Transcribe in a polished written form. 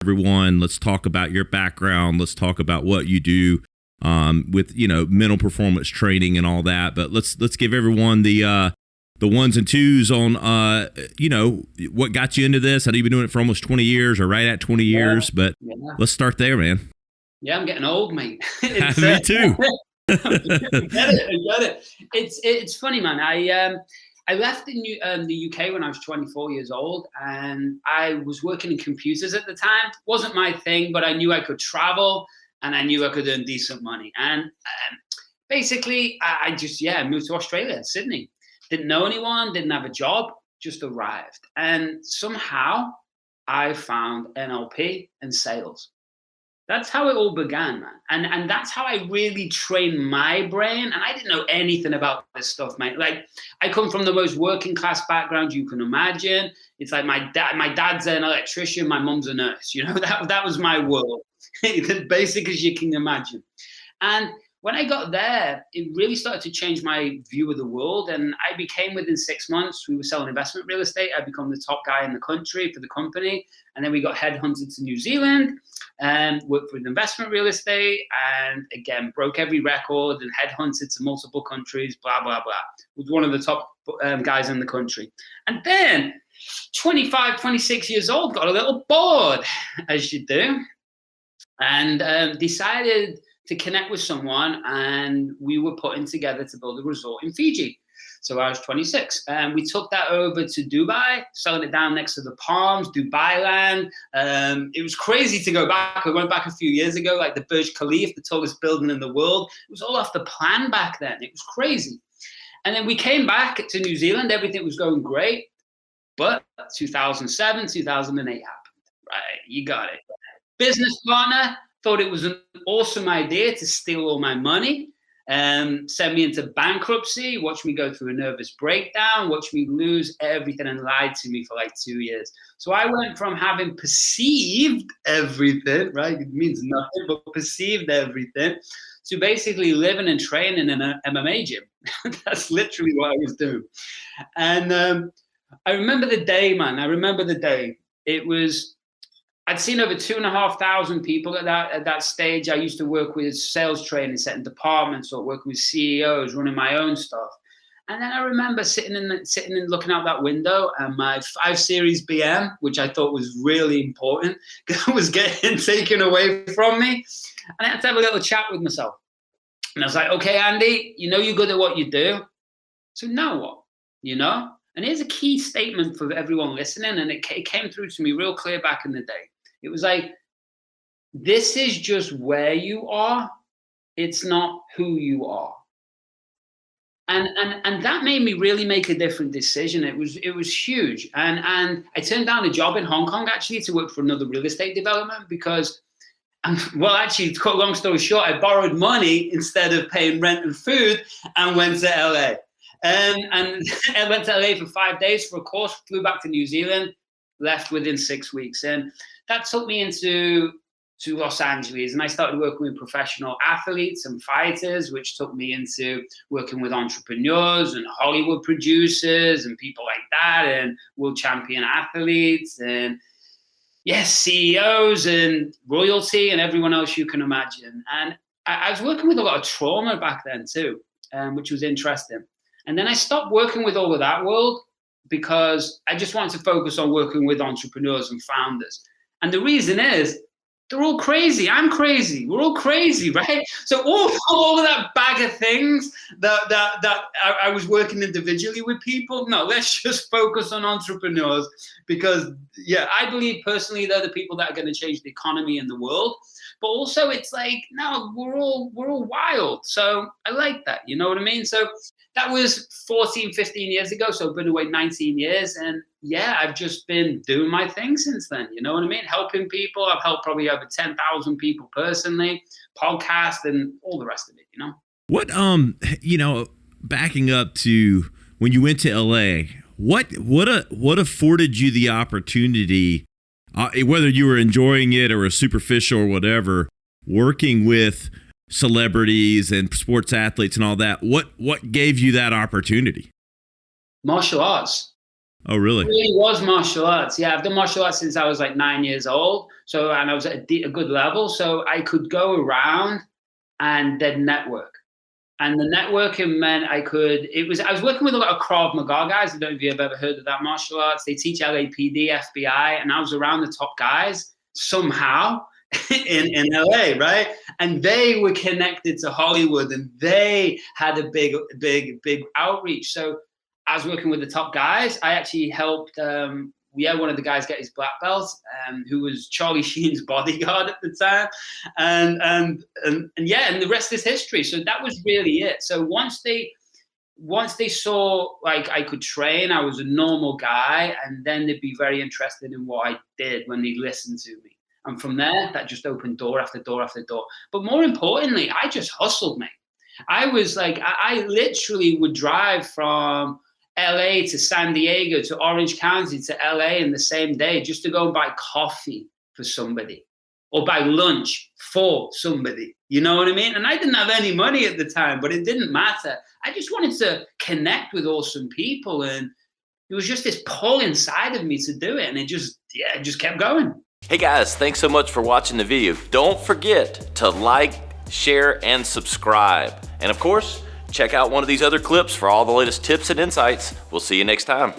everyone. Let's talk about your background. Let's talk about what you do with mental performance training and all that. But let's give everyone the ones and twos on what got you into this. I know you've been doing it for almost 20 years or right at 20 years, but let's start there, man. Yeah, I'm getting old, mate. Me too. I get it. It's funny, man. I left the UK when I was 24 years old, and I was working in computers at the time. Wasn't my thing, but I knew I could travel, and I knew I could earn decent money. And basically, I just moved to Australia, Sydney. Didn't know anyone, didn't have a job, just arrived, and somehow I found NLP and sales. That's how it all began, man. And that's how I really trained my brain. And I didn't know anything about this stuff, mate. Like, I come from the most working class background you can imagine. It's like my dad's an electrician, my mom's a nurse. That was my world. As basic as you can imagine. And when I got there, it really started to change my view of the world. And I became, within 6 months, we were selling investment real estate. I become the top guy in the country for the company. And then we got headhunted to New Zealand and worked with investment real estate. And again, broke every record and headhunted to multiple countries, blah, blah, blah. Was one of the top guys in the country. And then 25, 26 years old, got a little bored, as you do, and decided to connect with someone, and we were putting together to build a resort in Fiji. So I was 26, and we took that over to Dubai, selling it down next to the Palms, Dubai land. It was crazy to go back. I went back a few years ago, like the Burj Khalifa, the tallest building in the world. It was all off the plan back then. It was crazy. And then we came back to New Zealand. Everything was going great. But 2007, 2008 happened. Right, you got it. Business partner thought it was an awesome idea to steal all my money, send me into bankruptcy, watch me go through a nervous breakdown, watch me lose everything, and lied to me for like 2 years. So I went from having perceived everything, right? It means nothing, but perceived everything, to basically living and training in an MMA gym. That's literally what I was doing. And I remember the day, man. I remember the day. I'd seen over 2,500 people at that stage. I used to work with sales training, setting departments, or working with CEOs, running my own stuff. And then I remember sitting and looking out that window, and my 5 Series BM, which I thought was really important, was getting taken away from me. And I had to have a little chat with myself. And I was like, okay, Andy, you're good at what you do. So now what? And here's a key statement for everyone listening, and it came through to me real clear back in the day. It was like, this is just where you are. It's not who you are. And that made me really make a different decision. It was huge. And I turned down a job in Hong Kong, actually, to work for another real estate development because, actually, to cut a long story short, I borrowed money instead of paying rent and food and went to LA. And I went to LA for 5 days for a course, flew back to New Zealand, left within 6 weeks. And that took me to Los Angeles. And I started working with professional athletes and fighters, which took me into working with entrepreneurs and Hollywood producers and people like that, and world champion athletes, and CEOs and royalty and everyone else you can imagine. And I was working with a lot of trauma back then too, which was interesting. And then I stopped working with all of that world because I just wanted to focus on working with entrepreneurs and founders. And the reason is, they're all crazy. I'm crazy. We're all crazy, right? So all of that bag of things that I was working individually with people, no, let's just focus on entrepreneurs because, I believe personally they're the people that are going to change the economy in the world. But also it's like, no, we're all wild. So I like that. You know what I mean? So that was 14, 15 years ago. So I've been away 19 years. And I've just been doing my thing since then. You know what I mean? Helping people. I've helped probably over 10,000 people personally, podcast and all the rest of it, What, backing up to when you went to LA, what afforded you the opportunity, whether you were enjoying it or a superficial or whatever, working with celebrities and sports athletes and all that, what gave you that opportunity? Martial arts. Oh, really? It really was martial arts. Yeah, I've done martial arts since I was like 9 years old. So, and I was at a good level. So I could go around and then network. And the networking meant I was working with a lot of Krav Maga guys. I don't know if you've ever heard of that martial arts. They teach LAPD, FBI, and I was around the top guys somehow in LA, right? And they were connected to Hollywood and they had a big outreach. So I was working with the top guys. I actually helped one of the guys get his black belt, who was Charlie Sheen's bodyguard at the time, and the rest is history. So that was really it. So once they saw like I could train, I was a normal guy, and then they'd be very interested in what I did when they listened to me. And from there, that just opened door after door after door. But more importantly, I just hustled, mate. I was like, I literally would drive from LA to San Diego to Orange County to LA in the same day just to go and buy coffee for somebody or buy lunch for somebody. You know what I mean? And I didn't have any money at the time, but it didn't matter. I just wanted to connect with awesome people. And it was just this pull inside of me to do it. And it just kept going. Hey guys, thanks so much for watching the video. Don't forget to like, share, and subscribe. And of course, check out one of these other clips for all the latest tips and insights. We'll see you next time.